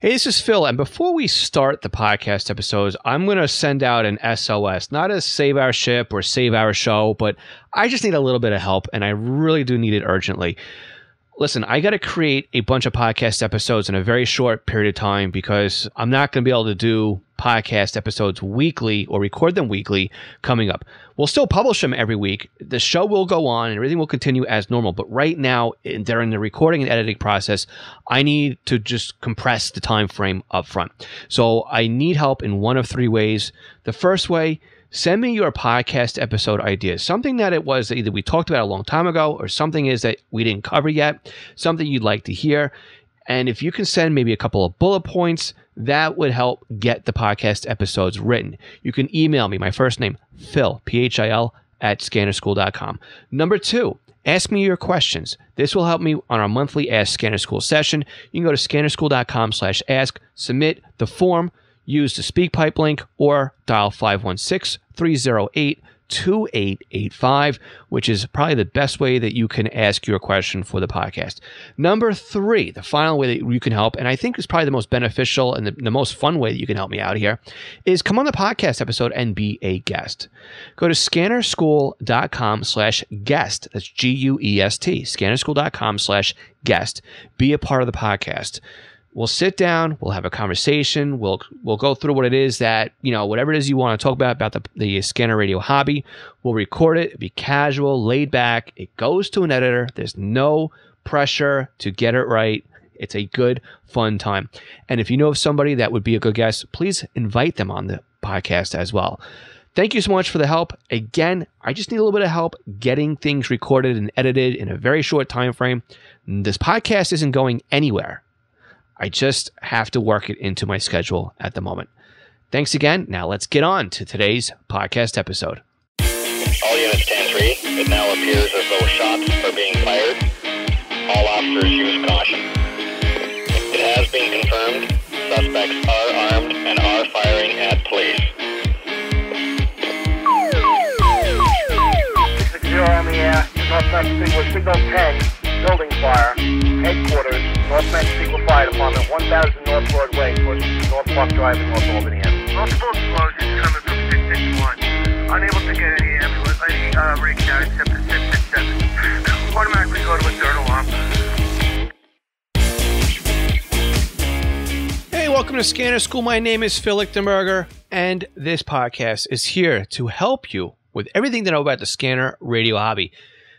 Hey, this is Phil, and before we start the podcast episodes, I'm going to send out an SOS, not a save our ship or save our show, but I just need a little bit of help, and I really do need it urgently. Listen, I got to create a bunch of podcast episodes in a very short period of time because I'm not going to be able to do podcast episodes weekly or record them weekly coming up. We'll still publish them every week. The show will go on and everything will continue as normal. But right now, during the recording and editing process, I need to just compress the time frame up front. So I need help in one of three ways. The first way, send me your podcast episode ideas. Something that it was that either we talked about a long time ago or something is that we didn't cover yet, something you'd like to hear. And if you can send maybe a couple of bullet points, that would help get the podcast episodes written. You can email me, my first name, Phil, Phil, @scannerschool.com. Number two, ask me your questions. This will help me on our monthly Ask Scanner School session. You can go to scannerschool.com/ask, submit the form, use the SpeakPipe link, or dial 516-308-2885, which is probably the best way that you can ask your question for the podcast. Number three, the final way that you can help, and I think is probably the most beneficial and the most fun way that you can help me out here, is come on the podcast episode and be a guest. Go to scannerschool.com/guest. That's GUEST. Scannerschool.com/guest. Be a part of the podcast. We'll sit down, we'll have a conversation, we'll go through what it is that, whatever it is you want to talk about the scanner radio hobby. We'll record it. It'll be casual, laid back. It goes to an editor. There's no pressure to get it right. It's a good, fun time. And if you know of somebody that would be a good guest, please invite them on the podcast as well. Thank you so much for the help. Again, I just need a little bit of help getting things recorded and edited in a very short time frame. This podcast isn't going anywhere. I just have to work it into my schedule at the moment. Thanks again. Now let's get on to today's podcast episode. All units 10-3. It now appears as though shots are being fired. All officers use caution. It has been confirmed. Suspects are armed and are firing at police. 660 on the air. Northwest Signal, signal 10. Building fire. Headquarters, Northwest Signal Fire Department, 1000 North Broadway, towards North Park Drive in North Albany. Multiple explosions coming from 661. Unable to get any ambulance, any rig down except for 667. Automatically go to a third alarm. Hey, welcome to Scanner School. My name is Phil Lichtenberger, and this podcast is here to help you with everything to know about the scanner radio hobby.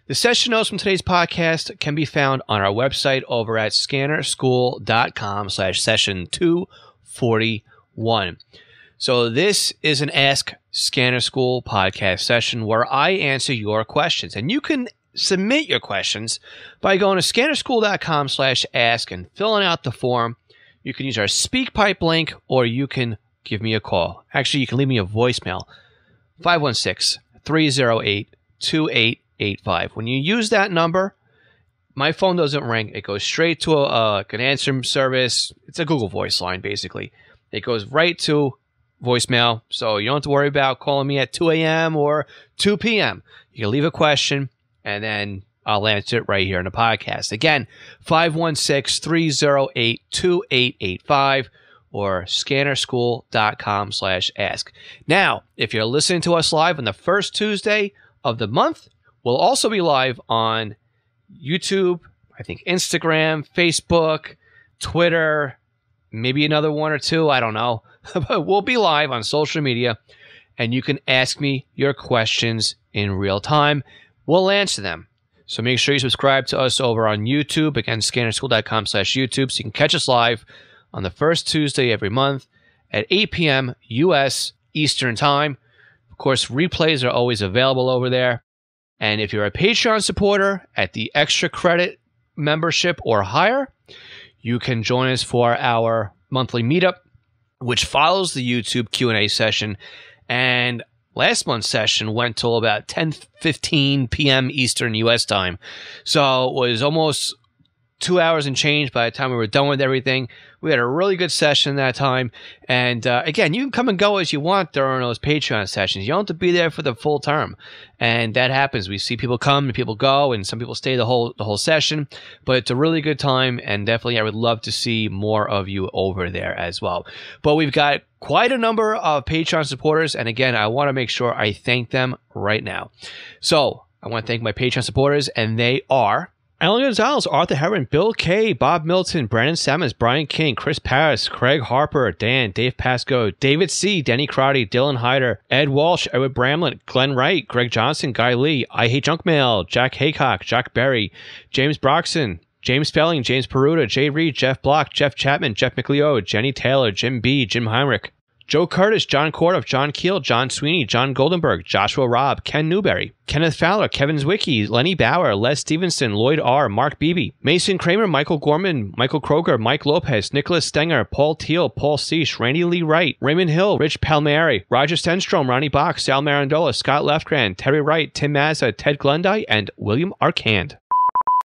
The session notes from today's podcast can be found on our website over at scannerschool.com/session 241. So this is an Ask Scanner School podcast session where I answer your questions. And you can submit your questions by going to scannerschool.com/ask and filling out the form. You can use our SpeakPipe link, or you can give me a call. Actually, you can leave me a voicemail, 516-308-2885. When you use that number, my phone doesn't ring. It goes straight to an answer service. It's a Google Voice line, basically. It goes right to voicemail, so you don't have to worry about calling me at 2 a.m. or 2 p.m. You can leave a question, and then I'll answer it right here in the podcast. Again, 516-308-2885 or scannerschool.com/ask. Now, if you're listening to us live on the first Tuesday of the month, we'll also be live on YouTube, I think Instagram, Facebook, Twitter, maybe another one or two, I don't know. But we'll be live on social media, and you can ask me your questions in real time. We'll answer them. So make sure you subscribe to us over on YouTube, again, scannerschool.com/YouTube, so you can catch us live on the first Tuesday every month at 8 p.m. U.S. Eastern Time. Of course, replays are always available over there. And if you're a Patreon supporter at the extra credit membership or higher, you can join us for our monthly meetup, which follows the YouTube Q&A session. And last month's session went till about 10:15 p.m. Eastern U.S. time. So it was almost 2 hours and change by the time we were done with everything. We had a really good session that time. And again, you can come and go as you want during those Patreon sessions. You don't have to be there for the full term. And that happens. We see people come and people go, and some people stay the whole session. But it's a really good time, and definitely I would love to see more of you over there as well. But we've got quite a number of Patreon supporters, and again, I want to make sure I thank them right now. So I want to thank my Patreon supporters, and they are Alan Gonzalez, Arthur Heron, Bill K, Bob Milton, Brandon Sammons, Brian King, Chris Paris, Craig Harper, Dan, Dave Pasco, David C, Denny Crotty, Dylan Hyder, Ed Walsh, Edward Bramlett, Glenn Wright, Greg Johnson, Guy Lee, I Hate Junk Mail, Jack Haycock, Jack Berry, James Broxson, James Felling, James Peruta, Jay Reed, Jeff Block, Jeff Chapman, Jeff McLeod, Jenny Taylor, Jim B, Jim Heinrich, Joe Curtis, John Kordoff, John Keel, John Sweeney, John Goldenberg, Joshua Robb, Ken Newberry, Kenneth Fowler, Kevin Zwicky, Lenny Bauer, Les Stevenson, Lloyd R., Mark Beebe, Mason Kramer, Michael Gorman, Michael Kroger, Mike Lopez, Nicholas Stenger, Paul Teal, Paul Seish, Randy Lee Wright, Raymond Hill, Rich Palmieri, Roger Stenstrom, Ronnie Bach, Sal Marandola, Scott Lefgren, Terry Wright, Tim Mazza, Ted Glendie, and William Arcand.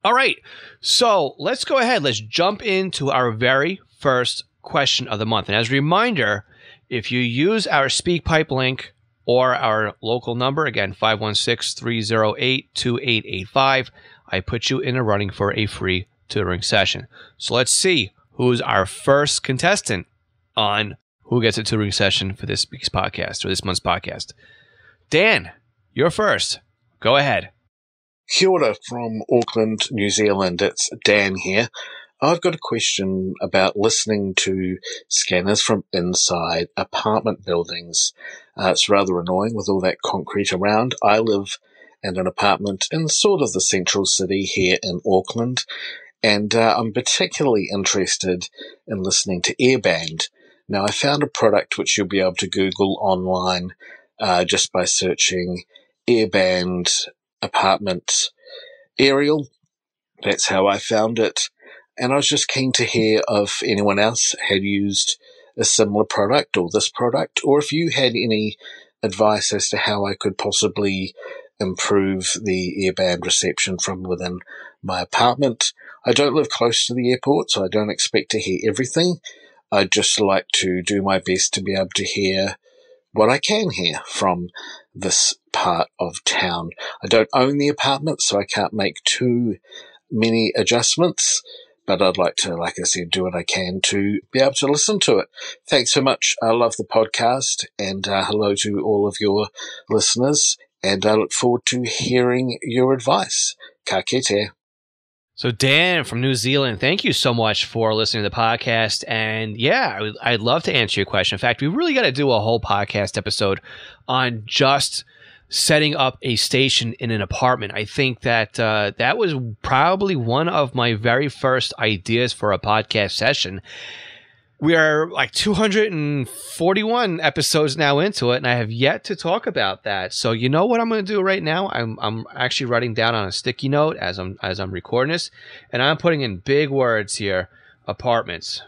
All right, so let's go ahead. Let's jump into our very first question of the month. And as a reminder, if you use our SpeakPipe link or our local number, again, 516-308-2885, I put you in a running for a free tutoring session. So let's see who's our first contestant on who gets a tutoring session for this week's podcast or this month's podcast. Dan, you're first. Go ahead. Kia ora from Auckland, New Zealand. It's Dan here. I've got a question about listening to scanners from inside apartment buildings. It's rather annoying with all that concrete around. I live in an apartment in sort of the central city here in Auckland, and I'm particularly interested in listening to airband. Now, I found a product which you'll be able to Google online just by searching airband apartment aerial. That's how I found it. And I was just keen to hear if anyone else had used a similar product or this product, or if you had any advice as to how I could possibly improve the airband reception from within my apartment. I don't live close to the airport, so I don't expect to hear everything. I'd just like to do my best to be able to hear what I can hear from this part of town. I don't own the apartment, so I can't make too many adjustments, but I'd like to, like I said, do what I can to be able to listen to it. Thanks so much. I love the podcast, and hello to all of your listeners, and I look forward to hearing your advice. Ka kite. So Dan from New Zealand, thank you so much for listening to the podcast. And yeah, I'd love to answer your question. In fact, we really got to do a whole podcast episode on just setting up a station in an apartment. I think that that was probably one of my very first ideas for a podcast session. We are like 241 episodes now into it, and I have yet to talk about that. So you know what I'm going to do right now? I'm actually writing down on a sticky note as I'm recording this, and I'm putting in big words here, apartments.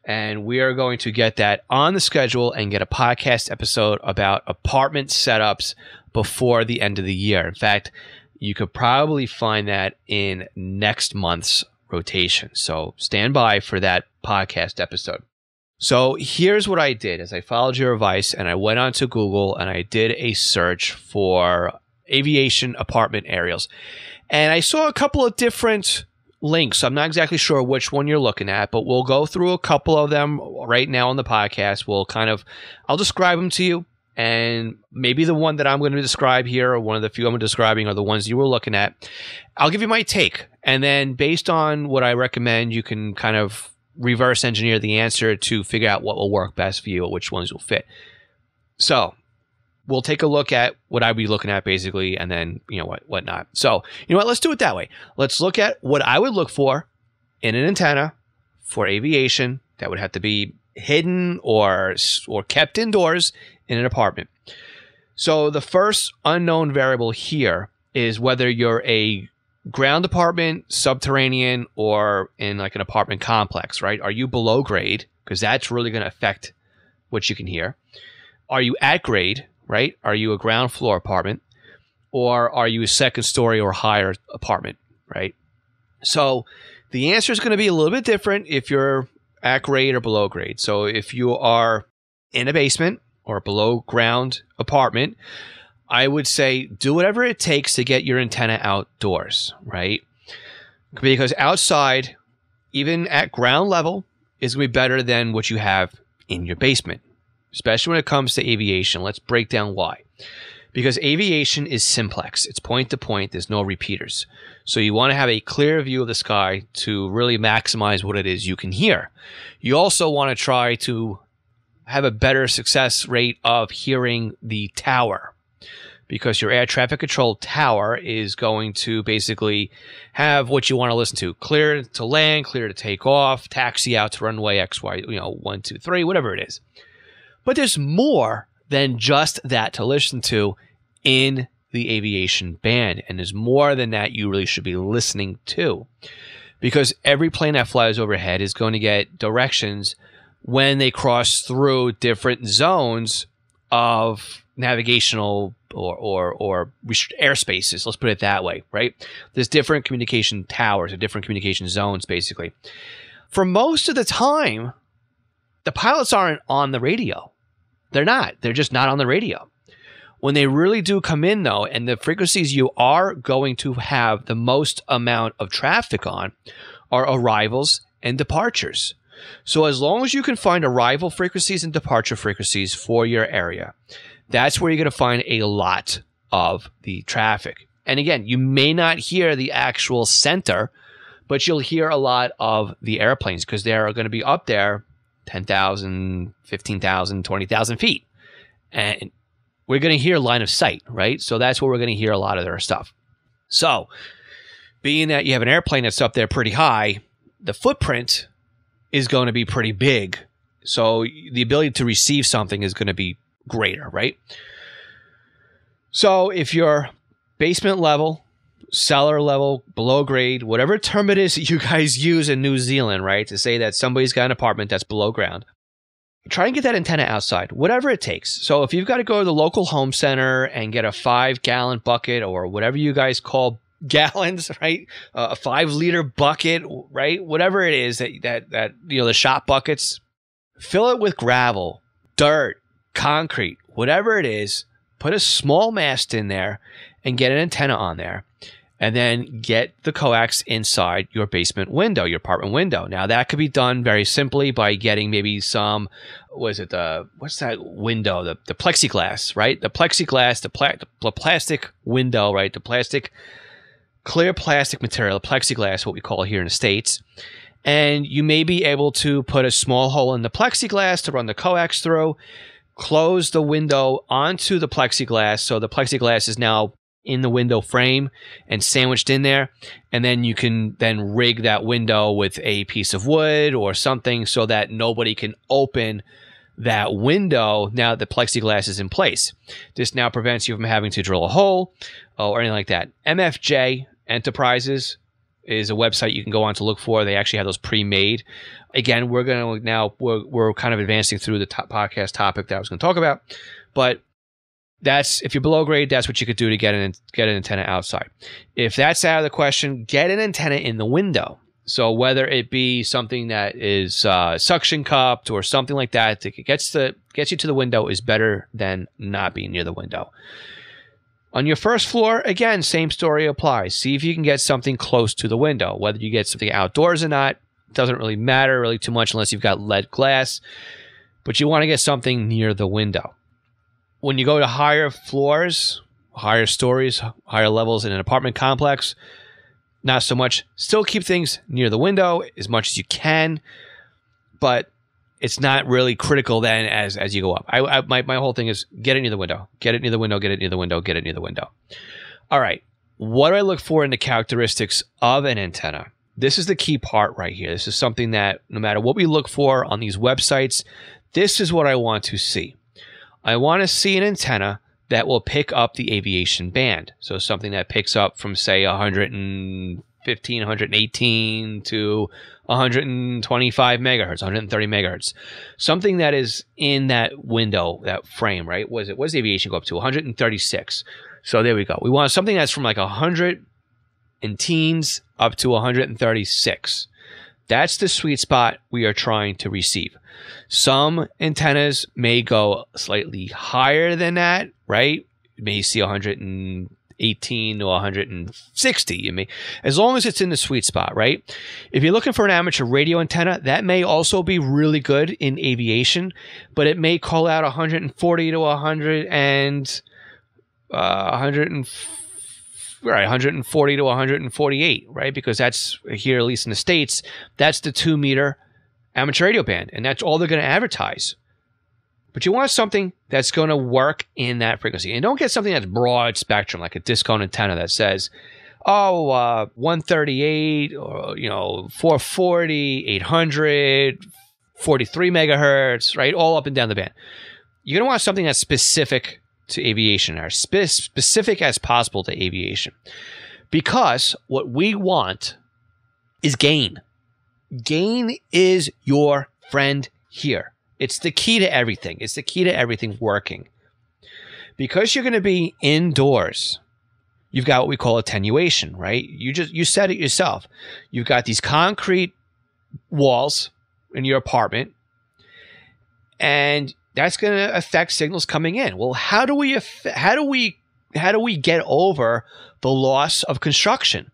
And we are going to get that on the schedule and get a podcast episode about apartment setups before the end of the year. In fact, you could probably find that in next month's rotation. So stand by for that podcast episode. So here's what I did is I followed your advice and I went onto Google and I did a search for aviation apartment aerials. And I saw a couple of different links. I'm not exactly sure which one you're looking at, but we'll go through a couple of them right now on the podcast. I'll describe them to you. And maybe the one that I'm going to describe here, or one of the few I'm describing, are the ones you were looking at. I'll give you my take. And then based on what I recommend, you can kind of reverse engineer the answer to figure out what will work best for you or which ones will fit. So we'll take a look at what I'd be looking at basically, and then, whatnot. So, let's do it that way. Let's look at what I would look for in an antenna for aviation that would have to be hidden or kept indoors in an apartment. So the first unknown variable here is whether you're a ground apartment, subterranean, or in like an apartment complex, right? Are you below grade? Because that's really going to affect what you can hear. Are you at grade, right? Are you a ground floor apartment? Or are you a second story or higher apartment, right? So The answer is going to be a little bit different if you're at grade or below grade. So if you are in a basement or a below ground apartment, I would say do whatever it takes to get your antenna outdoors, right? Because outside, even at ground level, is going to be better than what you have in your basement, especially when it comes to aviation. Let's break down why. Because aviation is simplex. It's point to point. There's no repeaters. So you want to have a clear view of the sky to really maximize what it is you can hear. You also want to try to have a better success rate of hearing the tower, because your air traffic control tower is going to basically have what you want to listen to. Clear to land, clear to take off, taxi out to runway XY, 1, 2, 3, whatever it is. But there's more than just that to listen to in the aviation band. And there's more than that you really should be listening to, because every plane that flies overhead is going to get directions when they cross through different zones of navigational or airspaces. Let's put it that way, right? There's different communication towers or different communication zones, basically. For most of the time, the pilots aren't on the radio. They're not. They're just not on the radio. When they really do come in, though, and the frequencies you are going to have the most amount of traffic on are arrivals and departures. So as long as you can find arrival frequencies and departure frequencies for your area, that's where you're going to find a lot of the traffic. And again, you may not hear the actual center, but you'll hear a lot of the airplanes because they're going to be up there 10,000, 15,000, 20,000 feet. And we're going to hear line of sight, right? So that's where we're going to hear a lot of their stuff. So being that you have an airplane that's up there pretty high, the footprint is going to be pretty big. So the ability to receive something is going to be greater, right? So if you're basement level, cellar level, below grade, whatever term it is that you guys use in New Zealand, right, to say that somebody's got an apartment that's below ground, try and get that antenna outside, whatever it takes. So if you've got to go to the local home center and get a 5-gallon bucket or whatever you guys call gallons, right? A 5-liter bucket, right? Whatever it is that the shop buckets, fill it with gravel, dirt, concrete, whatever it is, put a small mast in there and get an antenna on there. And then get the coax inside your basement window, your apartment window. Now, that could be done very simply by getting maybe some, what's that window? The plexiglass, right? The plexiglass, the plastic window, right? The clear plastic material, the plexiglass, what we call it here in the States. And you may be able to put a small hole in the plexiglass to run the coax through, close the window onto the plexiglass. So the plexiglass is now in the window frame and sandwiched in there, and then you can then rig that window with a piece of wood or something so that nobody can open that window now that the plexiglass is in place. This now prevents you from having to drill a hole or anything like that. MFJ Enterprises is a website you can go on to look for. They actually have those pre-made. Again, we're kind of advancing through the podcast topic that I was going to talk about, but that's, if you're below grade, that's what you could do to get an antenna outside. If that's out of the question, get an antenna in the window. So whether it be something that is suction cupped or something like that gets you to the window is better than not being near the window. On your first floor, again, same story applies. See if you can get something close to the window. Whether you get something outdoors or not doesn't really matter really too much unless you've got lead glass. But you want to get something near the window. When you go to higher floors, higher stories, higher levels in an apartment complex, not so much. Still keep things near the window as much as you can, but it's not really critical then as you go up. My whole thing is get it near the window. Get it near the window, get it near the window, get it near the window. All right. What do I look for in the characteristics of an antenna? This is the key part right here. This is something that no matter what we look for on these websites, this is what I want to see. I want to see an antenna that will pick up the aviation band. So something that picks up from, say, 115, 118 to 125 megahertz, 130 megahertz. Something that is in that window, that frame, right? What does aviation go up to? 136. So there we go. We want something that's from like 100 in teens up to 136. That's the sweet spot we are trying to receive. Some antennas may go slightly higher than that, right? You may see 118 to 160. You may, as long as it's in the sweet spot, right? If you're looking for an amateur radio antenna, that may also be really good in aviation, but it may call out 140 to 140 to 148, right? Because that's here, at least in the States, that's the 2 meter amateur radio band, and that's all they're going to advertise. But you want something that's going to work in that frequency. And don't get something that's broad spectrum, like a discount antenna that says, 138, or, 440, 800, 43 megahertz, right? All up and down the band. You're going to want something that's specific to aviation, or specific as possible to aviation. Because what we want is gain. Gain is your friend here. It's the key to everything. It's the key to everything working. Because you're going to be indoors, you've got what we call attenuation, right? You said it yourself. You've got these concrete walls in your apartment, and that's going to affect signals coming in. Well, how do we get over the loss of construction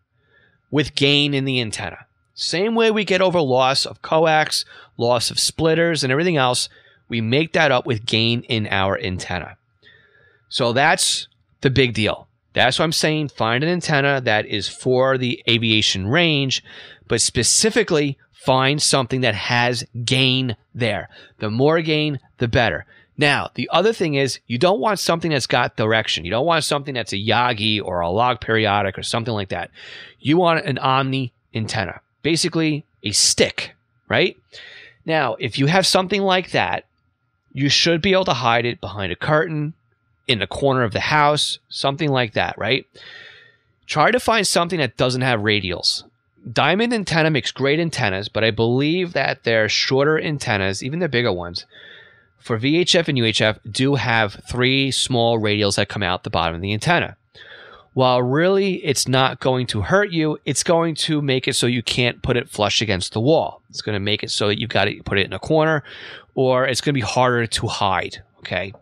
with gain in the antenna? Same way we get over loss of coax, loss of splitters, and everything else, we make that up with gain in our antenna. So that's the big deal. That's what I'm saying. Find an antenna that is for the aviation range, but specifically find something that has gain there. The more gain, the better. Now, the other thing is you don't want something that's got direction. You don't want something that's a Yagi or a log periodic or something like that. You want an omni antenna. Basically, a stick, right? Now, if you have something like that, you should be able to hide it behind a curtain, in the corner of the house, something like that, right? Try to find something that doesn't have radials. Diamond antenna makes great antennas, but I believe that their shorter antennas, even the bigger ones, for VHF and UHF, do have 3 small radials that come out the bottom of the antenna. While really it's not going to hurt you, it's going to make it so you can't put it flush against the wall. It's going to make it so that you've got to put it in a corner, or it's going to be harder to hide, okay?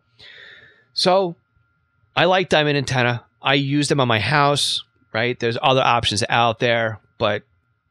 So I like diamond antenna. I use them on my house, right? There's other options out there, but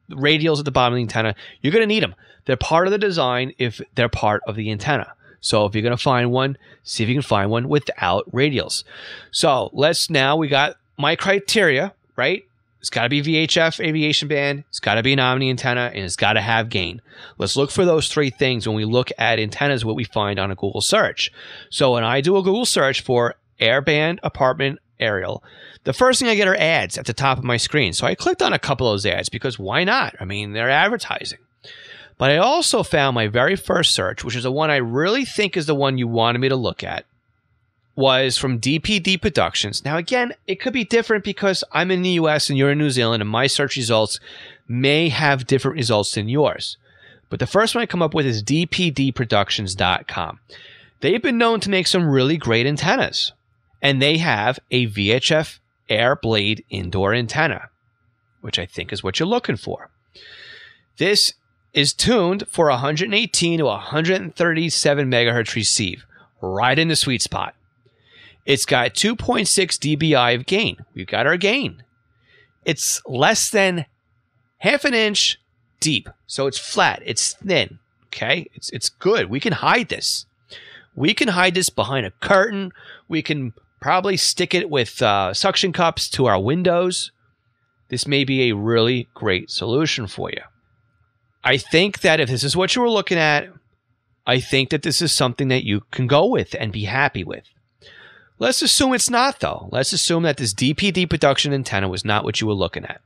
radials at the bottom of the antenna, you're going to need them. They're part of the design if they're part of the antenna. So if you're going to find one, see if you can find one without radials. So we got my criteria, right? It's got to be VHF aviation band, it's got to be an omni antenna, and it's got to have gain. Let's look for those 3 things when we look at antennas, what we find on a Google search. So when I do a Google search for airband apartment aerial, the first thing I get are ads at the top of my screen. So I clicked on a couple of those ads because why not? I mean, they're advertising. But I also found my very first search, which is the one I really think is the one you wanted me to look at, was from DPD Productions. Now, again, it could be different because I'm in the US and you're in New Zealand, and my search results may have different results than yours. But the first one I come up with is dpdproductions.com. They've been known to make some really great antennas, and they have a VHF air blade indoor antenna, which I think is what you're looking for. This is tuned for 118 to 137 megahertz receive, right in the sweet spot. It's got 2.6 dBi of gain. We've got our gain. It's less than half an inch deep, so it's flat. It's thin. Okay, it's good. We can hide this. We can hide this behind a curtain. We can probably stick it with suction cups to our windows. This may be a really great solution for you. I think that if this is what you were looking at, I think that this is something that you can go with and be happy with. Let's assume it's not, though. Let's assume that this DPD production antenna was not what you were looking at.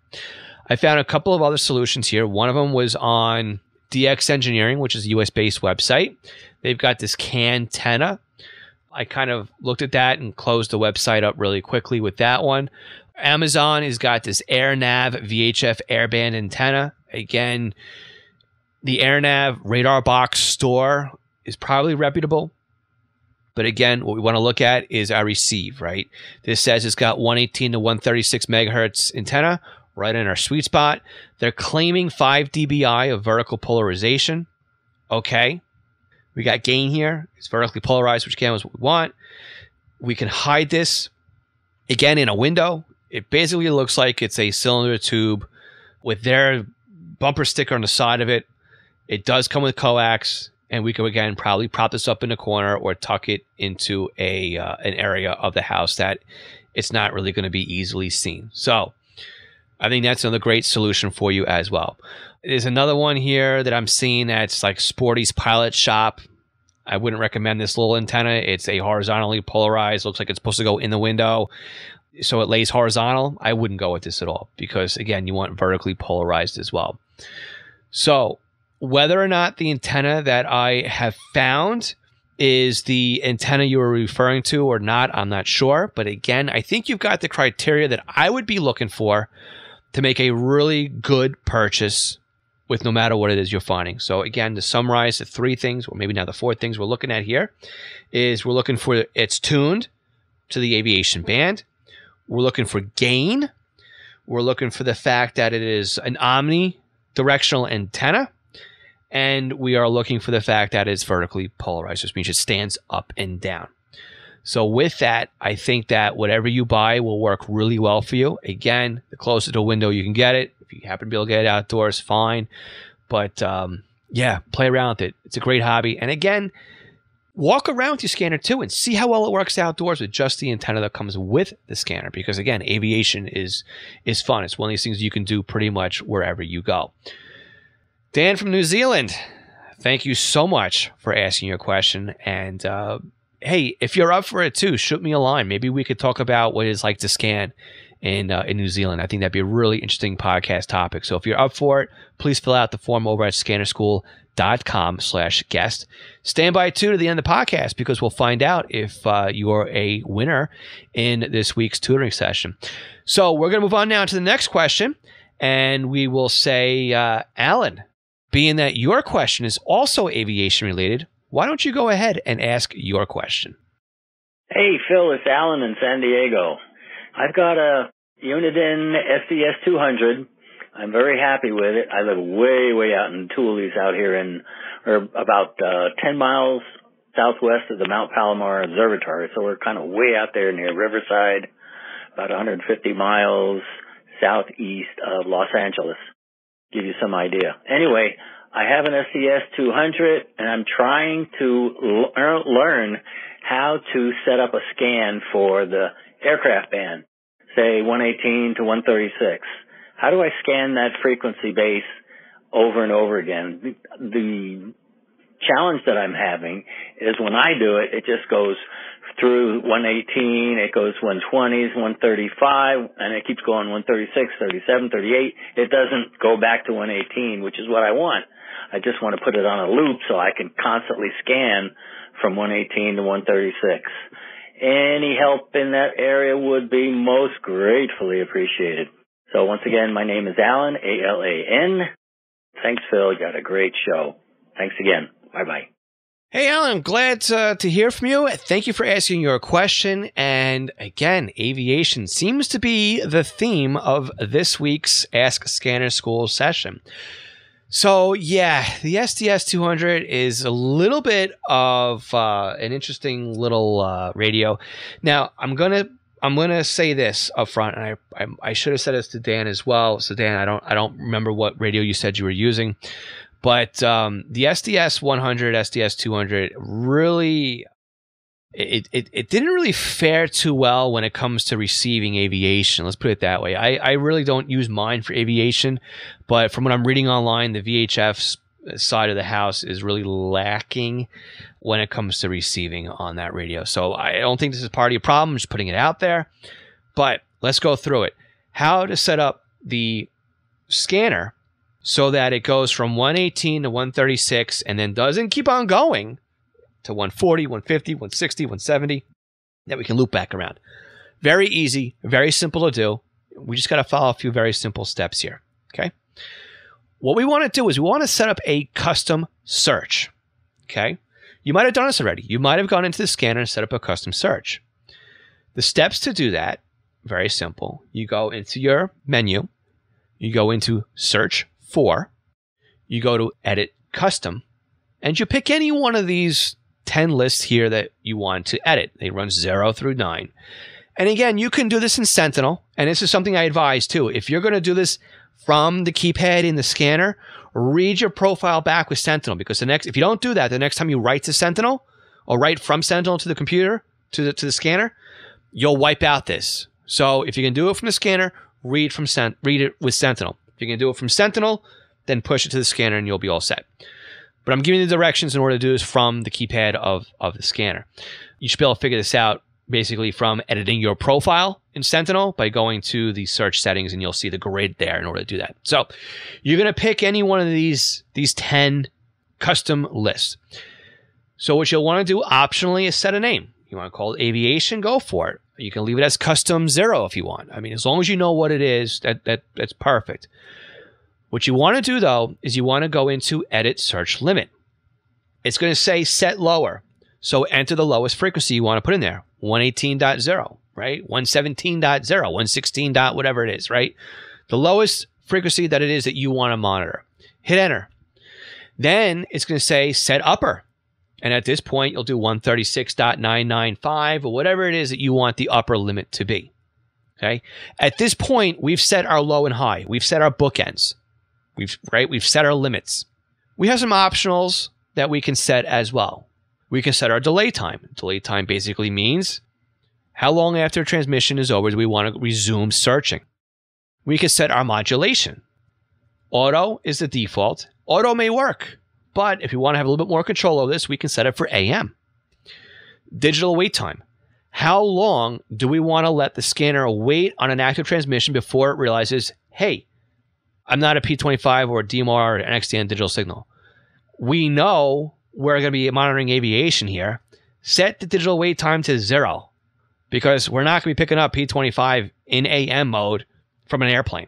I found a couple of other solutions here. One of them was on DX Engineering, which is a US-based website. They've got this Cantenna. I kind of looked at that and closed the website up really quickly with that one. Amazon has got this AirNav VHF airband antenna. Again, the AirNav radar box store is probably reputable. But again, what we want to look at is our receive, right? This says it's got 118 to 136 megahertz antenna, right in our sweet spot. They're claiming 5 dBi of vertical polarization. Okay. We got gain here. It's vertically polarized, which again is what we want. We can hide this, again, in a window. It basically looks like it's a cylinder tube with their bumper sticker on the side of it. It does come with coax, and we can, again, probably prop this up in a corner or tuck it into an area of the house that it's not really going to be easily seen. So I think that's another great solution for you as well. There's another one here that I'm seeing that's like Sporty's Pilot Shop. I wouldn't recommend this little antenna. It's a horizontally polarized. Looks like it's supposed to go in the window, so it lays horizontal. I wouldn't go with this at all because, again, you want vertically polarized as well. So whether or not the antenna that I have found is the antenna you were referring to or not, I'm not sure. But again, I think you've got the criteria that I would be looking for to make a really good purchase with no matter what it is you're finding. So again, to summarize the 3 things, or maybe now the 4 things we're looking at here, is we're looking for it's tuned to the aviation band. We're looking for gain. We're looking for the fact that it is an omnidirectional antenna. And we are looking for the fact that it's vertically polarized, which means it stands up and down. So with that, I think that whatever you buy will work really well for you. Again, the closer to a window you can get it. If you happen to be able to get it outdoors, fine. But yeah, play around with it. It's a great hobby. And again, walk around with your scanner too and see how well it works outdoors with just the antenna that comes with the scanner. Because again, aviation is fun. It's one of these things you can do pretty much wherever you go. Dan from New Zealand, thank you so much for asking your question. And hey, if you're up for it too, shoot me a line. Maybe we could talk about what it's like to scan in New Zealand. I think that'd be a really interesting podcast topic. So if you're up for it, please fill out the form over at scannerschool.com/guest. Stand by too to the end of the podcast because we'll find out if you are a winner in this week's tutoring session. So we're going to move on now to the next question, and we will say, Alan, being that your question is also aviation related, why don't you go ahead and ask your question? Hey, Phil, it's Alan in San Diego. I've got a Uniden SDS 200. I'm very happy with it. I live way, way out in Tules out here about 10 miles southwest of the Mount Palomar Observatory. So we're kind of way out there near Riverside, about 150 miles southeast of Los Angeles. Give you some idea. Anyway, I have an SDS 200, and I'm trying to learn how to set up a scan for the aircraft band, say 118 to 136. How do I scan that frequency base over and over again? The challenge that I'm having is when I do it, it just goes through 118, it goes 120s, 135, and it keeps going 136, 37, 38. It doesn't go back to 118, which is what I want. I just want to put it on a loop so I can constantly scan from 118 to 136. Any help in that area would be most gratefully appreciated. So once again, my name is Alan, A-L-A-N. Thanks, Phil. You got a great show. Thanks again. Bye-bye. Hey, Alan, I'm glad to hear from you. Thank you for asking your question. And again, aviation seems to be the theme of this week's Ask Scanner School session. So yeah, the SDS 200 is a little bit of an interesting little radio. Now, I'm gonna say this up front, and I should have said this to Dan as well. So Dan, I don't remember what radio you said you were using. But the SDS 100, SDS 200 really, it didn't really fare too well when it comes to receiving aviation. Let's put it that way. I really don't use mine for aviation, but from what I'm reading online, the VHF side of the house is really lacking when it comes to receiving on that radio. So I don't think this is part of your problem. I'm just putting it out there. But let's go through it. How to set up the scanner so that it goes from 118 to 136 and then doesn't keep on going to 140, 150, 160, 170, that we can loop back around. Very easy, very simple to do. We just got to follow a few very simple steps here, okay? What we want to do is we want to set up a custom search, okay? You might have done this already. You might have gone into the scanner and set up a custom search. The steps to do that, very simple. You go into your menu, you go into search for, you go to edit custom, and you pick any one of these 10 lists here that you want to edit. They run 0 through 9. And again, you can do this in Sentinel, and this is something I advise too. If you're going to do this from the keypad in the scanner, read your profile back with Sentinel, because if you don't do that, the next time you write to Sentinel or write from Sentinel to the computer, to the scanner, you'll wipe out this. So if you can do it from the scanner, read it with Sentinel. If you can do it from Sentinel, then push it to the scanner and you'll be all set. But I'm giving you the directions in order to do this from the keypad of the scanner. You should be able to figure this out basically from editing your profile in Sentinel by going to the search settings, and you'll see the grid there in order to do that. So you're going to pick any one of these 10 custom lists. So what you'll want to do optionally is set a name. You want to call it aviation, go for it. You can leave it as custom 0 if you want. I mean, as long as you know what it is, that's perfect. What you want to do, though, is you want to go into Edit Search Limit. It's going to say Set Lower. So enter the lowest frequency you want to put in there. 118.0, right? 117.0, 116. Whatever it is, right? The lowest frequency that it is that you want to monitor. Hit Enter. Then it's going to say Set Upper. And at this point, you'll do 136.995 or whatever it is that you want the upper limit to be. Okay? At this point, we've set our low and high. We've set our bookends. We've set our limits. We have some optionals that we can set as well. We can set our delay time. Delay time basically means how long after transmission is over do we want to resume searching. We can set our modulation. Auto is the default. Auto may work, but if you want to have a little bit more control over this, we can set it for AM. Digital wait time. How long do we want to let the scanner wait on an active transmission before it realizes, hey, I'm not a P25 or a DMR or an XDN digital signal. We know we're going to be monitoring aviation here. Set the digital wait time to 0 because we're not going to be picking up P25 in AM mode from an airplane.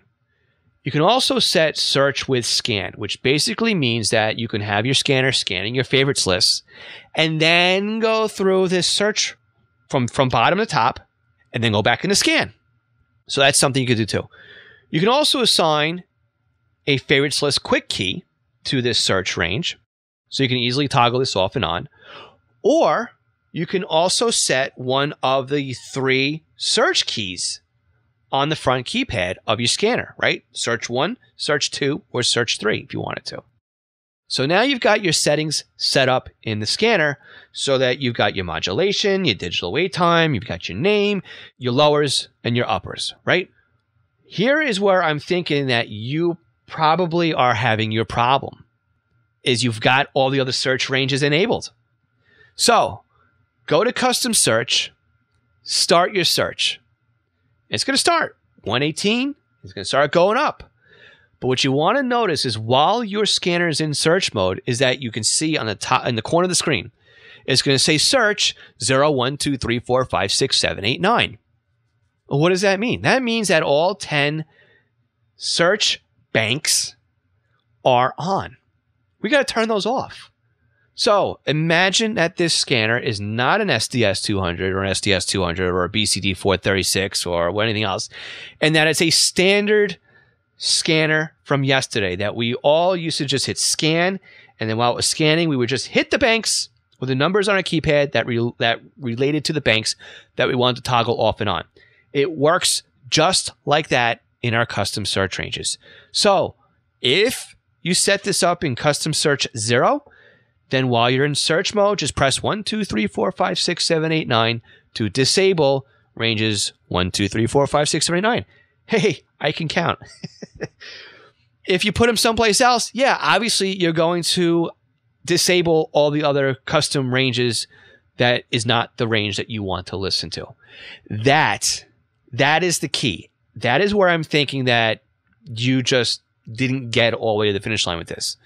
You can also set search with scan, which basically means that you can have your scanner scanning your favorites lists and then go through this search from bottom to top and then go back into scan. So that's something you could do too. You can also assign a favorites list quick key to this search range. So you can easily toggle this off and on. Or you can also set one of the 3 search keys on the front keypad of your scanner, right? Search 1, search 2, or search 3 if you wanted to. So now you've got your settings set up in the scanner so that you've got your modulation, your digital wait time, you've got your name, your lowers, and your uppers, right? Here is where I'm thinking that you probably are having your problem, is you've got all the other search ranges enabled. So go to custom search, start your search. It's going to start 118. It's going to start going up. But what you want to notice is while your scanner is in search mode is that you can see on the top in the corner of the screen, it's going to say search 0, 1, 2, 3, 4, 5, 6, 7, 8, 9. Well, what does that mean? That means that all 10 search banks are on. We got to turn those off. So imagine that this scanner is not an SDS-200 or an SDS-200 or a BCD-436 or anything else, and that it's a standard scanner from yesterday that we all used to just hit scan, and then while it was scanning, we would just hit the banks with the numbers on our keypad that related to the banks that we wanted to toggle off and on. It works just like that in our custom search ranges. So if you set this up in custom search 0, then while you're in search mode, just press 1, 2, 3, 4, 5, 6, 7, 8, 9 to disable ranges 1, 2, 3, 4, 5, 6, 7, 8, 9. Hey, I can count. If you put them someplace else, yeah, obviously you're going to disable all the other custom ranges that is not the range that you want to listen to. That is the key. That is where I'm thinking that you just didn't get all the way to the finish line with this.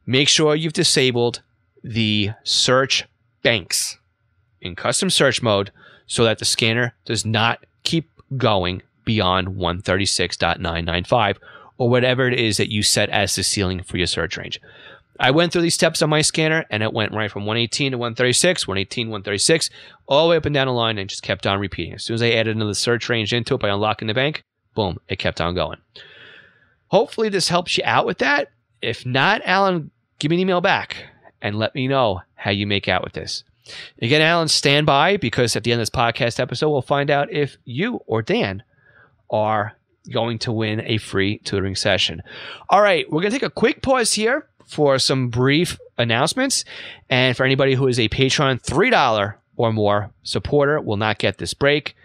Make sure you've disabled the search banks in custom search mode so that the scanner does not keep going beyond 136.995 or whatever it is that you set as the ceiling for your search range. I went through these steps on my scanner and it went right from 118 to 136, 118, 136, all the way up and down the line and just kept on repeating. As soon as I added another search range into it by unlocking the bank, boom, it kept on going. Hopefully this helps you out with that. If not, Alan, give me an email back and let me know how you make out with this. Again, Alan, stand by, because at the end of this podcast episode, we'll find out if you or Dan are going to win a free tutoring session. All right, we're going to take a quick pause here for some brief announcements. And for anybody who is a Patreon $3 or more supporter will not get this break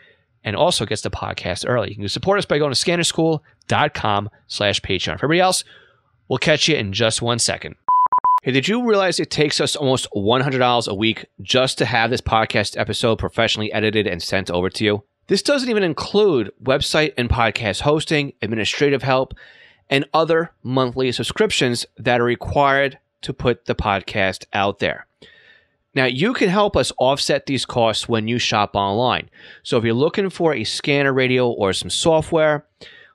and also gets the podcast early. You can support us by going to scannerschool.com/Patreon. For everybody else, we'll catch you in just 1 second. Hey, did you realize it takes us almost $100 a week just to have this podcast episode professionally edited and sent over to you? This doesn't even include website and podcast hosting, administrative help, and other monthly subscriptions that are required to put the podcast out there. Now, you can help us offset these costs when you shop online. So if you're looking for a scanner radio or some software,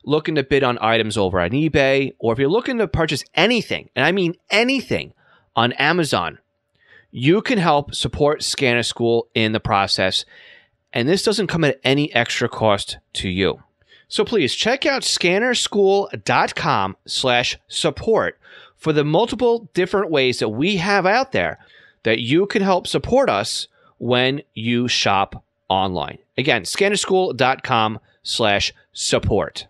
looking to bid on items over on eBay, or if you're looking to purchase anything, and I mean anything, on Amazon, you can help support Scanner School in the process, and this doesn't come at any extra cost to you. So please check out scannerschool.com/support for the multiple different ways that we have out there that you can help support us when you shop online. Again, scannerschool.com/support.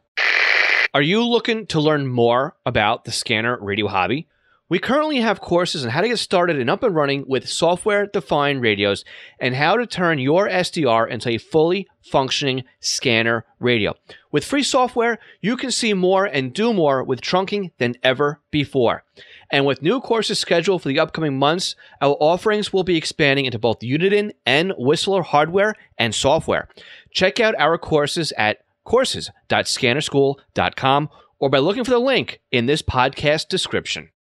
Are you looking to learn more about the scanner radio hobby? We currently have courses on how to get started and up and running with software-defined radios and how to turn your SDR into a fully functioning scanner radio. With free software, you can see more and do more with trunking than ever before. And with new courses scheduled for the upcoming months, our offerings will be expanding into both Uniden and Whistler hardware and software. Check out our courses at courses.scannerschool.com or by looking for the link in this podcast description.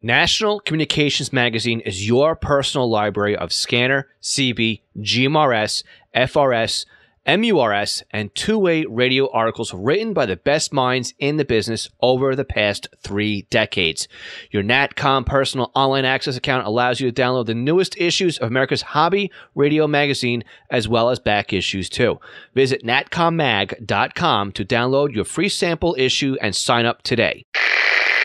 National Communications Magazine is your personal library of scanner, CB, GMRS, FRS, MURS, and two-way radio articles written by the best minds in the business over the past 3 decades. Your NatCom personal online access account allows you to download the newest issues of America's hobby radio magazine, as well as back issues too. Visit natcommag.com to download your free sample issue and sign up today.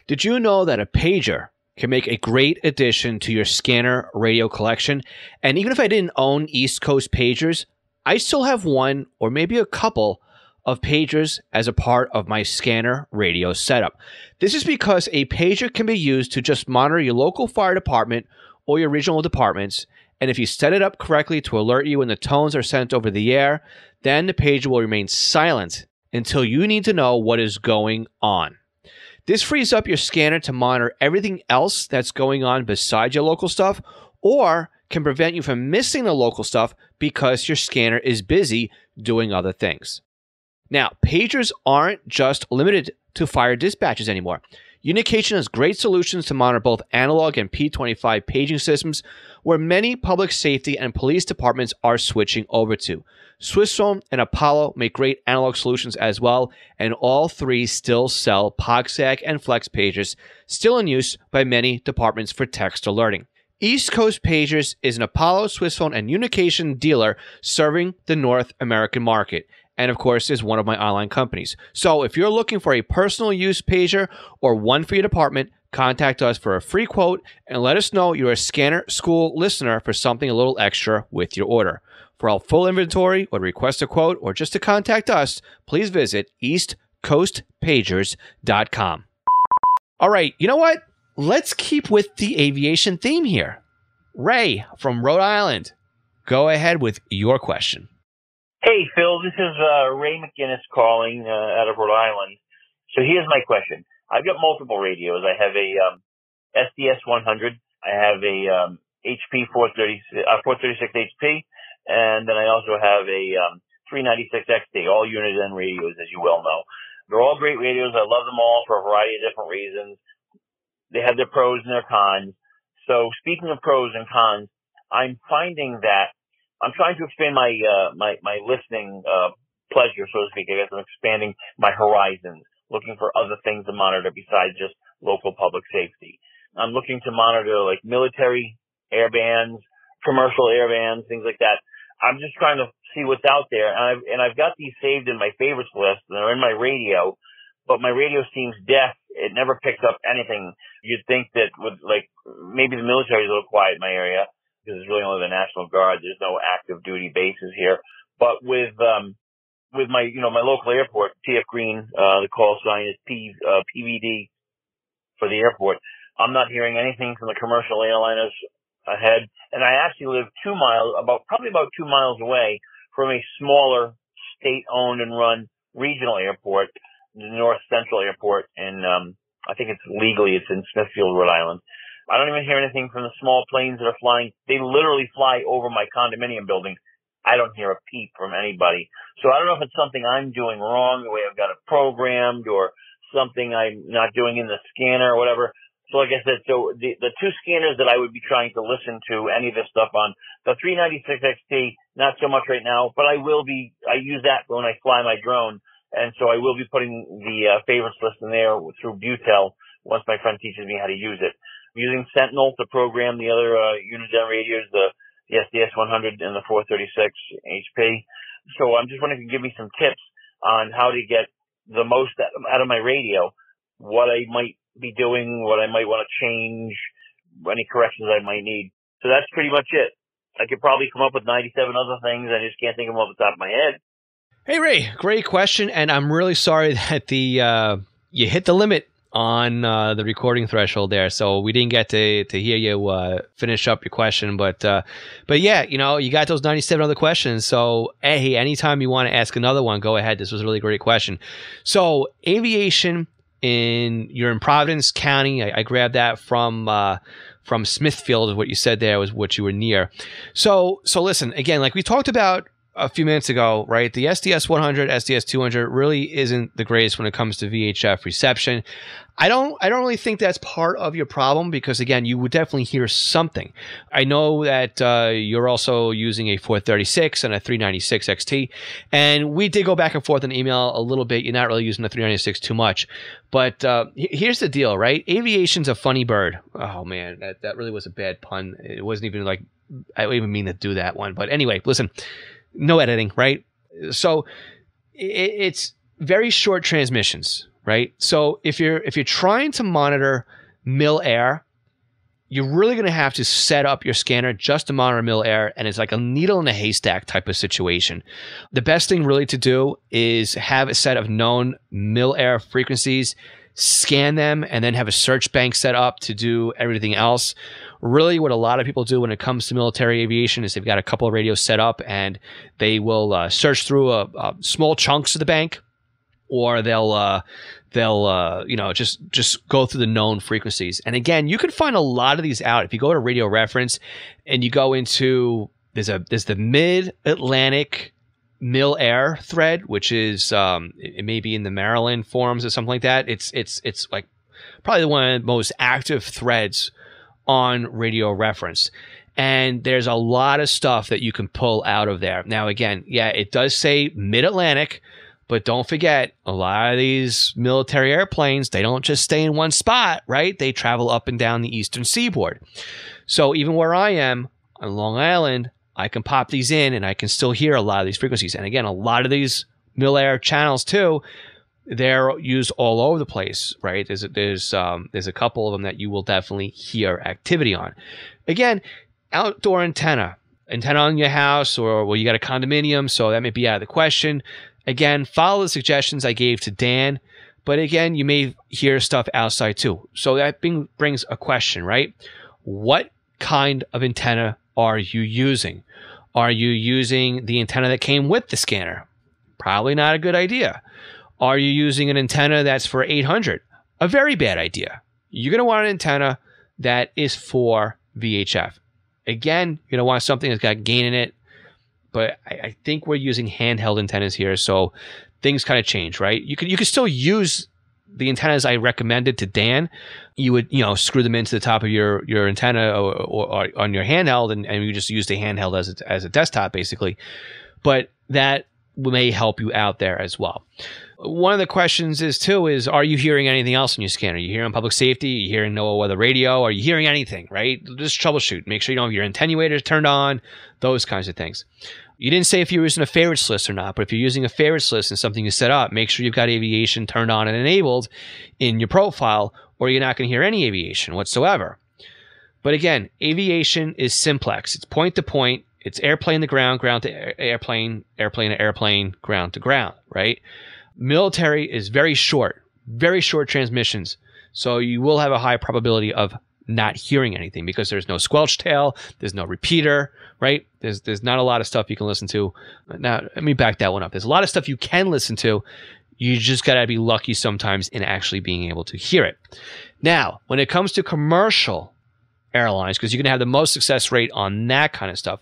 Did you know that a pager can make a great addition to your scanner radio collection? And even if I didn't own East Coast pagers, I still have one or maybe a couple of pagers as a part of my scanner radio setup. This is because a pager can be used to just monitor your local fire department or your regional departments, and if you set it up correctly to alert you when the tones are sent over the air, then the pager will remain silent until you need to know what is going on. This frees up your scanner to monitor everything else that's going on besides your local stuff, or can prevent you from missing the local stuff because your scanner is busy doing other things. Now, pagers aren't just limited to fire dispatches anymore. Unication has great solutions to monitor both analog and P25 paging systems, where many public safety and police departments are switching over to. Swissphone and Apollo make great analog solutions as well, and all three still sell POGSAG and Flex pagers, still in use by many departments for text alerting. East Coast Pagers is an Apollo, Swissphone, and Unication dealer serving the North American market, and of course is one of my online companies. So if you're looking for a personal use pager or one for your department, contact us for a free quote and let us know you're a Scanner School listener for something a little extra with your order. For all full inventory or to request a quote or just to contact us, please visit eastcoastpagers.com. All right, you know what? Let's keep with the aviation theme here. Ray from Rhode Island, go ahead with your question. Hey, Phil, this is Ray McGinnis calling out of Rhode Island. So here's my question. I've got multiple radios. I have a SDS 100. I have a HP 436 HP, and then I also have a 396 XD, all Uniden radios, as you well know. They're all great radios. I love them all for a variety of different reasons. They have their pros and their cons. So speaking of pros and cons, I'm finding that I'm trying to expand my listening pleasure, so to speak. I guess I'm expanding my horizons, looking for other things to monitor besides just local public safety. I'm looking to monitor like military air bands, commercial air bands, things like that. I'm just trying to see what's out there, and I've got these saved in my favorites list, and they're in my radio. but my radio seems deaf. It never picks up anything. You'd think that with, like, maybe the military is a little quiet in my area because it's really only the National Guard. There's no active duty bases here. But with my, my local airport, TF Green, the call sign is PVD for the airport. I'm not hearing anything from the commercial airliners ahead. And I actually live probably about 2 miles away from a smaller state-owned and run regional airport, the North Central Airport, and I think it's in Smithfield, Rhode Island. I don't even hear anything from the small planes that are flying. They literally fly over my condominium buildings. I don't hear a peep from anybody. So I don't know if it's something I'm doing wrong, the way I've got it programmed, or something I'm not doing in the scanner or whatever. So like I said, the two scanners that I would be trying to listen to any of this stuff on, the 396 XT, not so much right now, but I use that when I fly my drone. And so I will be putting the favorites list in there through Butel once my friend teaches me how to use it. I'm using Sentinel to program the other Uniden radios, the SDS 100 and the 436 HP. So I'm just wondering if you can give me some tips on how to get the most out of my radio, what I might be doing, what I might want to change, any corrections I might need. So that's pretty much it. I could probably come up with 97 other things. I just can't think of them off the top of my head. Hey, Ray, great question. And I'm really sorry that you hit the limit on the recording threshold there. So we didn't get to hear you finish up your question. But yeah, you got those 97 other questions. So, hey, anytime you want to ask another one, go ahead. This was a really great question. So aviation, you're in Providence County. I grabbed that from Smithfield, what you said there was what you were near. So listen, again, like we talked about a few minutes ago, right? The SDS 100, SDS 200 really isn't the greatest when it comes to VHF reception. I don't really think that's part of your problem because, again, you would definitely hear something. I know that you're also using a 436 and a 396 XT, and we did go back and forth in email a little bit. You're not really using the 396 too much, but here's the deal, right? Aviation's a funny bird. Oh man, that really was a bad pun. It wasn't even like I didn't even mean to do that one. But anyway, listen. No editing, right? So it's very short transmissions, right? So if you're trying to monitor mil air, you're really going to have to set up your scanner just to monitor mil air, and it's like a needle in a haystack type of situation. The best thing really to do is have a set of known mil air frequencies, scan them, and then have a search bank set up to do everything else. Really, what a lot of people do when it comes to military aviation is they've got a couple of radios set up and they will search through small chunks of the bank, or they'll just go through the known frequencies. And again, you can find a lot of these out if you go to Radio Reference and you go into there's the Mid-Atlantic mil air thread, which is it may be in the Maryland forums or something like that. It's like probably one of the most active threads on Radio Reference, and there's a lot of stuff that you can pull out of there. Now again, yeah, it does say Mid-Atlantic, but don't forget, a lot of these military airplanes, they don't just stay in one spot, right? They travel up and down the eastern seaboard. So even where I am on Long Island, I can pop these in and I can still hear a lot of these frequencies. And again, a lot of these mil air channels too, they're used all over the place, right? There's a couple of them that you will definitely hear activity on. Again, outdoor antenna on your house, or well, you got a condominium, so that may be out of the question. Again, follow the suggestions I gave to Dan, but again, you may hear stuff outside too. So that brings a question, right? What kind of antenna are you using? Are you using the antenna that came with the scanner? Probably not a good idea. Are you using an antenna that's for 800? A very bad idea. You're going to want an antenna that is for VHF. Again, you're going to want something that's got gain in it, but I think we're using handheld antennas here, so things kind of change, right? You could still use the antennas I recommended to Dan. You would, screw them into the top of your antenna or on your handheld, and you just use the handheld as a desktop, basically. But that may help you out there as well. One of the questions is, are you hearing anything else in your scanner? Are you hearing public safety? Are you hearing NOAA weather radio? Are you hearing anything, right? Just troubleshoot. Make sure you don't have your attenuators turned on, those kinds of things. You didn't say if you're using a favorites list or not, but if you're using a favorites list and something you set up, make sure you've got aviation turned on and enabled in your profile, or you're not going to hear any aviation whatsoever. But again, aviation is simplex. It's point to point. It's airplane to ground, ground to airplane, airplane to airplane, ground to ground, right? Military is very short transmissions. So you will have a high probability of not hearing anything because there's no squelch tail, there's no repeater, right? There's not a lot of stuff you can listen to. Now, let me back that one up. There's a lot of stuff you can listen to. You just got to be lucky sometimes in actually being able to hear it. Now, when it comes to commercial airlines, because you're going to have the most success rate on that kind of stuff,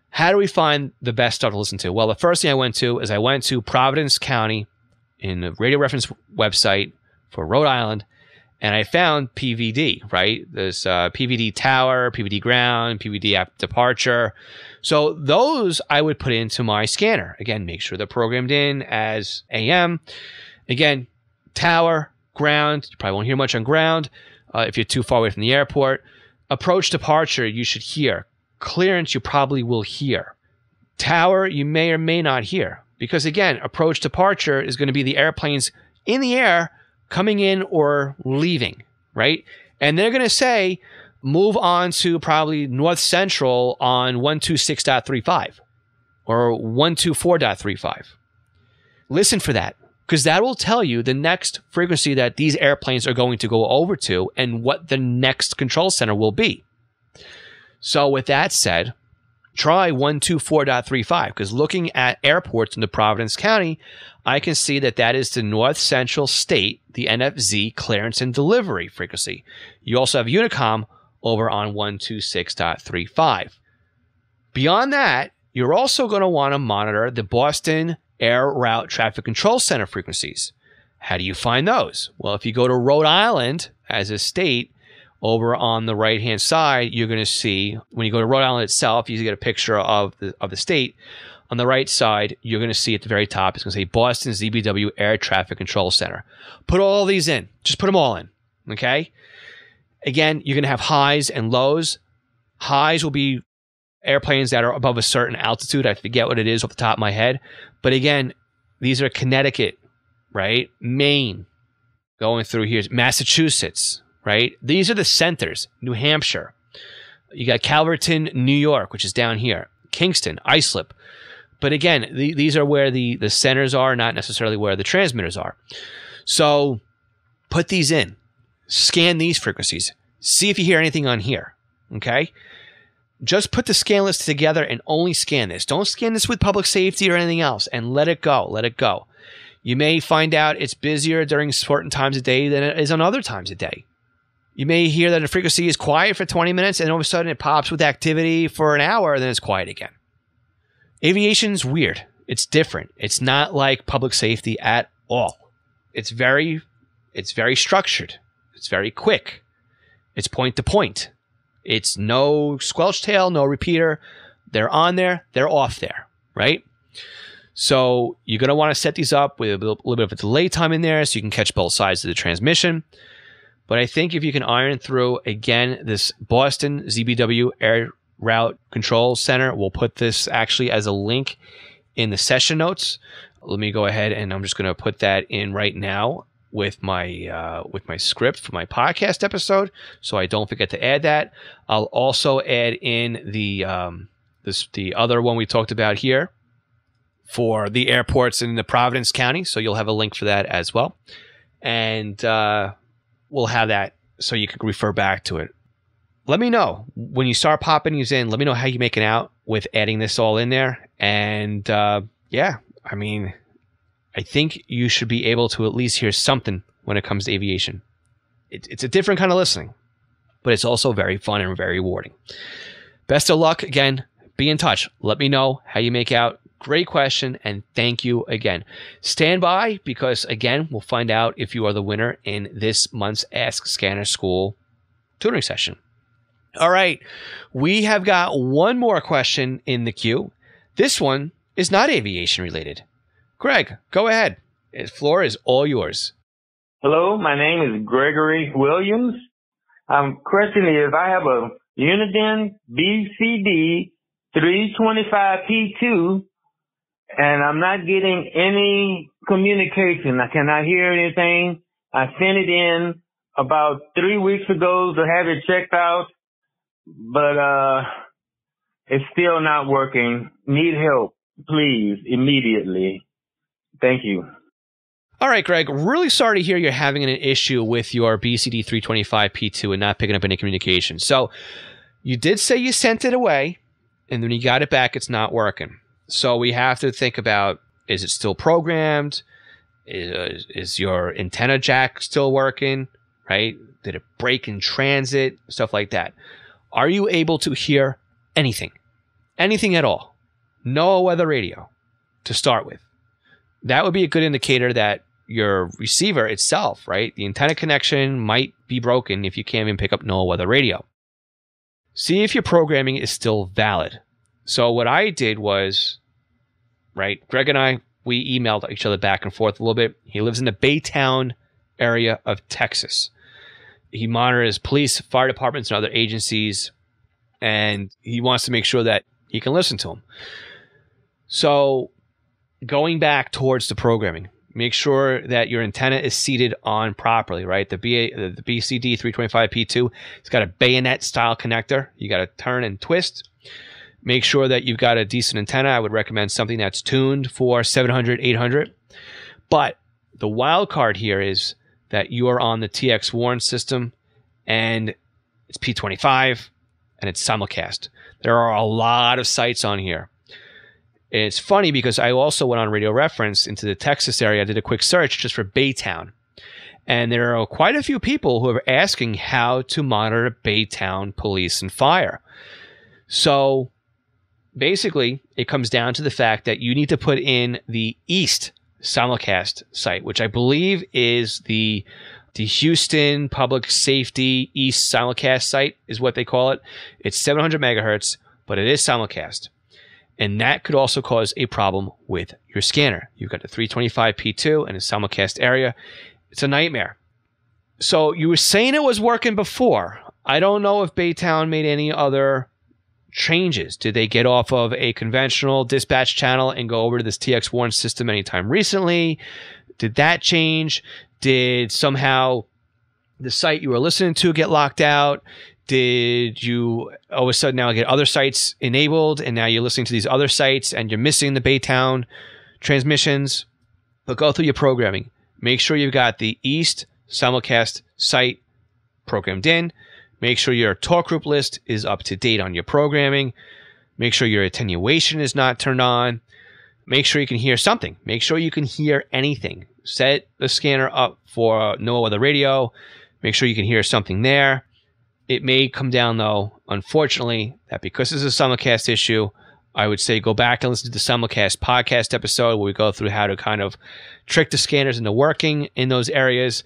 how do we find the best stuff to listen to? Well, the first thing I went to Providence County in the radio reference website for Rhode Island, and I found PVD, right? There's PVD tower, PVD ground, PVD app departure. So those I would put into my scanner. Again, make sure they're programmed in as AM. Again, tower, ground, you probably won't hear much on ground if you're too far away from the airport. Approach departure, you should hear. Clearance, you probably will hear. Tower, you may or may not hear. Because again, approach departure is going to be the airplanes in the air coming in or leaving, right? And they're going to say, move on to probably North Central on 126.35 or 124.35. Listen for that, because that will tell you the next frequency that these airplanes are going to go over to and what the next control center will be. So with that said, try 124.35, because looking at airports in the Providence County, I can see that that is the North Central State, the NFZ clearance and delivery frequency. You also have Unicom over on 126.35. Beyond that, you're also going to want to monitor the Boston Air Route Traffic Control Center frequencies. How do you find those? Well, if you go to Rhode Island as a state, over on the right-hand side, you're going to see, when you go to Rhode Island itself, you get a picture of the state. On the right side, you're going to see at the very top, it's going to say Boston ZBW Air Traffic Control Center. Put all these in. Just put them all in, okay? Again, you're going to have highs and lows. Highs will be airplanes that are above a certain altitude. I forget what it is off the top of my head. But again, these are Connecticut, right? Maine, going through here, Massachusetts, right? These are the centers. New Hampshire. You got Calverton, New York, which is down here. Kingston, Islip. But again, these are where the centers are, not necessarily where the transmitters are. So put these in. Scan these frequencies. See if you hear anything on here. Okay? Just put the scan list together and only scan this. Don't scan this with public safety or anything else, and let it go. Let it go. You may find out it's busier during certain times of day than it is on other times of day. You may hear that a frequency is quiet for 20 minutes and all of a sudden it pops with activity for an hour and then it's quiet again. Aviation's weird. It's different. It's not like public safety at all. It's very structured. It's very quick. It's point to point. It's no squelch tail, no repeater. They're on there, they're off there, right? So you're going to want to set these up with a little bit of a delay time in there so you can catch both sides of the transmission. But I think if you can iron through, again, this Boston ZBW Air Route Control Center, we'll put this actually as a link in the session notes. Let me go ahead and I'm just going to put that in right now with my script for my podcast episode, so I don't forget to add that. I'll also add in the other one we talked about here for the airports in the Providence County, so you'll have a link for that as well. And we'll have that so you can refer back to it. Let me know when you start popping these in. Let me know how you're making out with adding this all in there. And yeah, I mean, I think you should be able to at least hear something when it comes to aviation. It's a different kind of listening, but it's also very fun and very rewarding. Best of luck. Again, be in touch. Let me know how you make out. Great question, and thank you again. Stand by, because again, we'll find out if you are the winner in this month's Ask Scanner School tutoring session. All right, we have got one more question in the queue. This one is not aviation related. Greg, go ahead. The floor is all yours. Hello, my name is Gregory Williams. Question is, I have a Uniden BCD 325P2, and I'm not getting any communication. I cannot hear anything. I sent it in about 3 weeks ago to have it checked out, but it's still not working. Need help, please, immediately. Thank you. All right, Greg, really sorry to hear you're having an issue with your BCD 325P2 and not picking up any communication. So you did say you sent it away, and then you got it back, it's not working. So we have to think about, is it still programmed? Is your antenna jack still working, right? Did it break in transit? Stuff like that. Are you able to hear anything? Anything at all? No weather radio to start with. That would be a good indicator that your receiver itself, right? The antenna connection might be broken if you can't even pick up no weather radio. See if your programming is still valid. So what I did was, right, Greg and I, we emailed each other back and forth a little bit. He lives in the Baytown area of Texas. He monitors police, fire departments, and other agencies, and he wants to make sure that he can listen to them. So going back towards the programming, make sure that your antenna is seated on properly, right? The BCD 325P2, it's got a bayonet style connector. You got to turn and twist. Make sure that you've got a decent antenna. I would recommend something that's tuned for 700, 800. But the wild card here is that you are on the TX Warren system, and it's P25, and it's simulcast. There are a lot of sites on here. And it's funny because I also went on Radio Reference into the Texas area. I did a quick search just for Baytown. And there are quite a few people who are asking how to monitor Baytown police and fire. So basically, it comes down to the fact that you need to put in the East simulcast site, which I believe is the Houston Public Safety East simulcast site is what they call it. It's 700 megahertz, but it is simulcast. And that could also cause a problem with your scanner. You've got the 325P2 and a simulcast area. It's a nightmare. So you were saying it was working before. I don't know if Baytown made any other changes. Did they get off of a conventional dispatch channel and go over to this TX Warren system anytime recently? Did that change? Did somehow the site you were listening to get locked out? Did you all of a sudden now get other sites enabled and now you're listening to these other sites and you're missing the Baytown transmissions? But go through your programming. Make sure you've got the East simulcast site programmed in. Make sure your talk group list is up to date on your programming. Make sure your attenuation is not turned on. Make sure you can hear something. Make sure you can hear anything. Set the scanner up for no other radio. Make sure you can hear something there. It may come down, though, unfortunately, that because this is a simulcast issue, I would say go back and listen to the simulcast podcast episode where we go through how to kind of trick the scanners into working in those areas.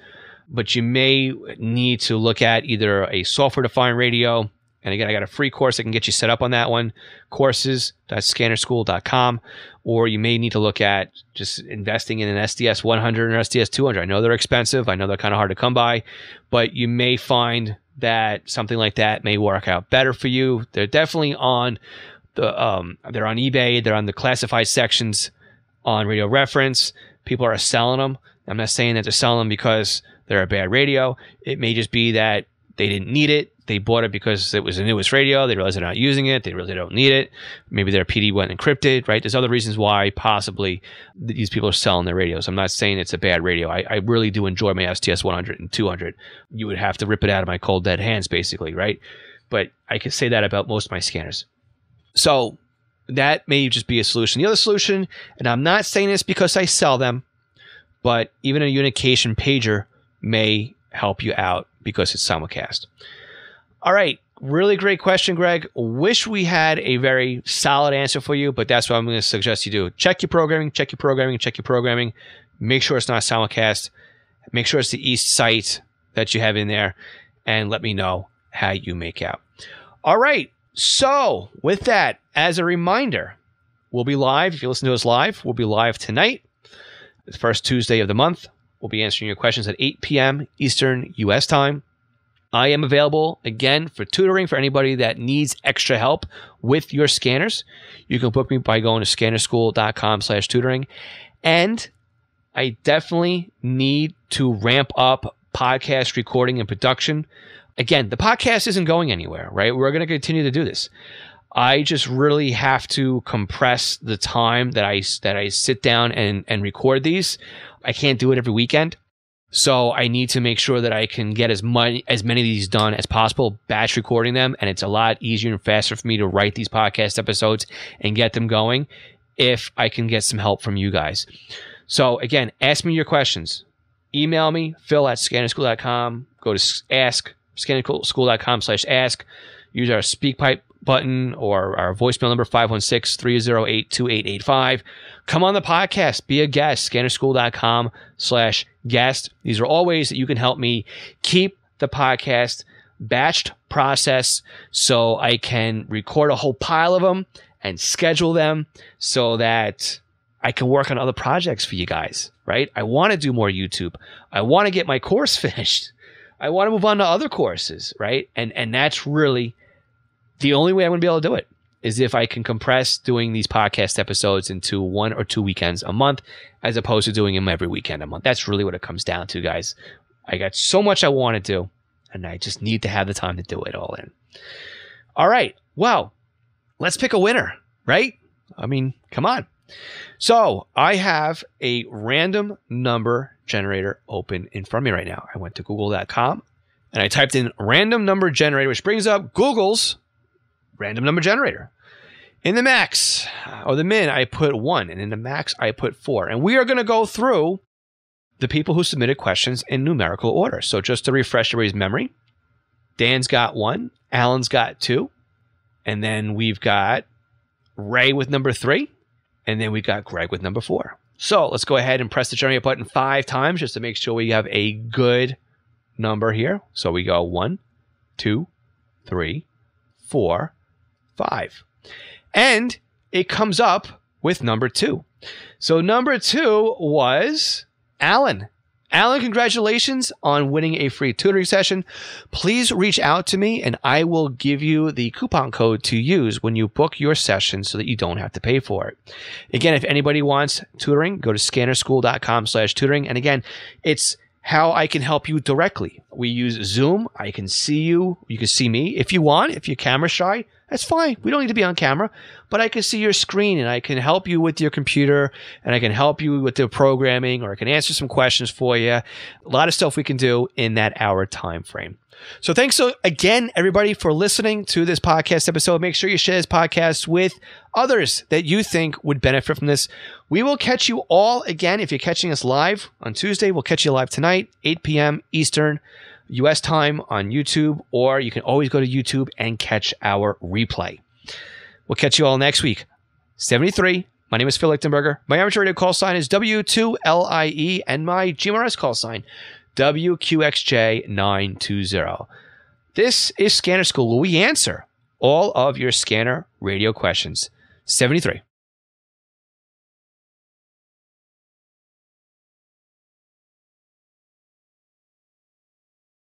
But you may need to look at either a software-defined radio. And again, I got a free course that can get you set up on that one, courses.scannerschool.com. Or you may need to look at just investing in an SDS 100 or SDS 200. I know they're expensive. I know they're kind of hard to come by. But you may find that something like that may work out better for you. They're definitely on they're on eBay. They're on the classified sections on Radio Reference. People are selling them. I'm not saying that they're selling them because they're a bad radio. It may just be that they didn't need it. They bought it because it was the newest radio. They realized they're not using it. They really don't need it. Maybe their PD went encrypted, right? There's other reasons why possibly these people are selling their radios. I'm not saying it's a bad radio. I really do enjoy my STS 100 and 200. You would have to rip it out of my cold, dead hands, basically, right? But I can say that about most of my scanners. So that may just be a solution. The other solution, and I'm not saying this because I sell them, but even a unification pager may help you out because it's simulcast. All right. Really great question, Greg. Wish we had a very solid answer for you, but that's what I'm going to suggest you do. Check your programming, check your programming, check your programming. Make sure it's not simulcast. Make sure it's the East site that you have in there, and let me know how you make out. All right. So with that, as a reminder, we'll be live. If you listen to us live, we'll be live tonight, the first Tuesday of the month. We'll be answering your questions at 8 p.m. Eastern U.S. time. I am available, again, for tutoring for anybody that needs extra help with your scanners. You can book me by going to scannerschool.com/tutoring. And I definitely need to ramp up podcast recording and production. Again, the podcast isn't going anywhere, right? We're going to continue to do this. I just really have to compress the time that I sit down and record these. I can't do it every weekend. So I need to make sure that I can get as many of these done as possible, batch recording them. And it's a lot easier and faster for me to write these podcast episodes and get them going if I can get some help from you guys. So again, ask me your questions. Email me, phil@scannerschool.com. Go to ask, scannerschool.com/ask. Use our SpeakPipe button or our voicemail number 516-308-2885. Come on the podcast, be a guest, scannerschool.com/guest. These are all ways that you can help me keep the podcast batched process so I can record a whole pile of them and schedule them so that I can work on other projects for you guys, right? I want to do more YouTube. I want to get my course finished. I want to move on to other courses, right? And that's really the only way I'm going to be able to do it is if I can compress doing these podcast episodes into 1 or 2 weekends a month as opposed to doing them every weekend a month. That's really what it comes down to, guys. I got so much I want to do, and I just need to have the time to do it all in. All right. Well, let's pick a winner, right? I mean, come on. So I have a random number generator open in front of me right now. I went to google.com and I typed in random number generator, which brings up Google's random number generator. In the max or the min, I put 1, and in the max, I put 4. And we are going to go through the people who submitted questions in numerical order. So just to refresh everybody's memory, Dan's got 1, Alan's got 2, and then we've got Ray with number 3, and then we've got Greg with number 4. So let's go ahead and press the generate button 5 times just to make sure we have a good number here. So we go 1, 2, 3, 4, 5. And it comes up with number 2. So number 2 was Alan. Alan, congratulations on winning a free tutoring session. Please reach out to me and I will give you the coupon code to use when you book your session so that you don't have to pay for it. Again, if anybody wants tutoring, go to scannerschool.com/tutoring. And again, it's how I can help you directly. We use Zoom. I can see you. You can see me. If you want, if you're camera shy, that's fine. We don't need to be on camera, but I can see your screen and I can help you with your computer and I can help you with the programming or I can answer some questions for you. A lot of stuff we can do in that hour time frame. So thanks again, everybody, for listening to this podcast episode. Make sure you share this podcast with others that you think would benefit from this. We will catch you all again. If you're catching us live on Tuesday, we'll catch you live tonight, 8 p.m. Eastern U.S. time on YouTube, or you can always go to YouTube and catch our replay. We'll catch you all next week. 73. My name is Phil Lichtenberger. My amateur radio call sign is W2LIE, and my GMRS call sign, WQXJ920. This is Scanner School, where we answer all of your scanner radio questions. 73.